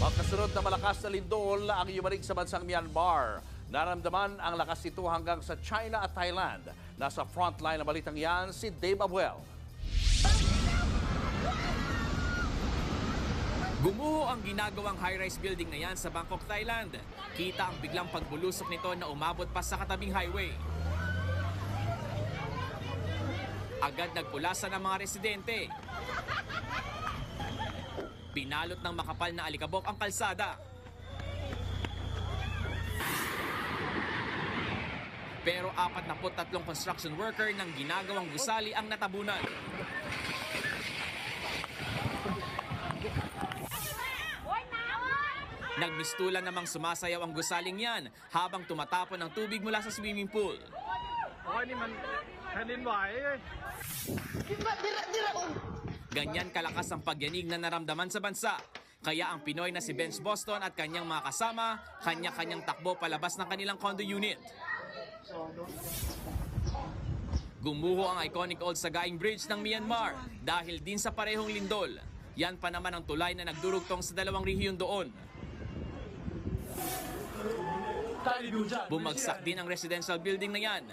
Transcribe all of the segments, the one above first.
Kasunod na malakas na lindol ang yumanig sa bansang Myanmar. Naramdaman ang lakas nito hanggang sa China at Thailand. Nasa frontline ng balitang yan si Dave Abuel. Gumuho ang ginagawang high-rise building na yan sa Bangkok, Thailand. Kita ang biglang pagbulusok nito na umabot pa sa katabing highway. Agad nagpulasan ang mga residente. Binalot ng makapal na alikabok ang kalsada. Pero 43 construction worker ng ginagawang gusali ang natabunan. Nagmistulan namang sumasayaw ang gusaling yan habang tumatapon ng tubig mula sa swimming pool. นี่มันแผ่นดินไหว Ganyan kalakas ang pagyanig na naramdaman sa bansa. Kaya ang Pinoy na si Benz Boston at kanyang mga kasama, kanya-kanyang takbo palabas ng kanilang condo unit. Gumuho ang iconic Old Sagaing Bridge ng Myanmar dahil din sa parehong lindol. Yan pa naman ang tulay na nagdurugtong sa dalawang rehiyon doon. Bumagsak din ang residential building na yan.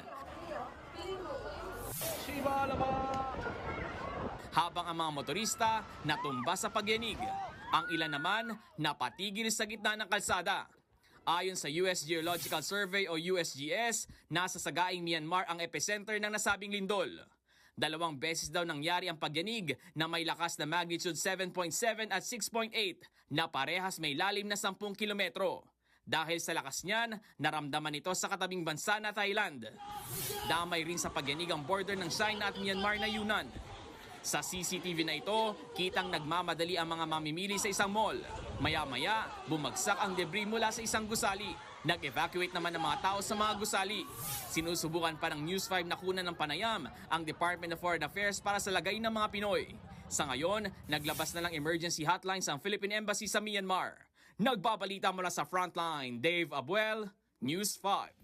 Habang ang mga motorista natumba sa pagyanig. Ang ilan naman napatigil sa gitna ng kalsada. Ayon sa US Geological Survey o USGS, nasa Sagaing Myanmar ang epicenter ng nasabing lindol. 2 beses daw nangyari ang pagyanig na may lakas na magnitude 7.7 at 6.8 na parehas may lalim na 10 kilometro. Dahil sa lakas niyan, naramdaman ito sa katabing bansa na Thailand. Damay rin sa pagyanig ang border ng China at Myanmar na Yunnan. Sa CCTV na ito, kitang nagmamadali ang mga mamimili sa isang mall. Maya-maya, bumagsak ang debris mula sa isang gusali. Nag-evacuate naman ang mga tao sa mga gusali. Sinusubukan pa ng News 5 na kunan ng panayam ang Department of Foreign Affairs para sa lagay ng mga Pinoy. Sa ngayon, naglabas na ng emergency hotlines ang Philippine Embassy sa Myanmar. Nagbabalita mula sa frontline, Dave Abuel, News 5.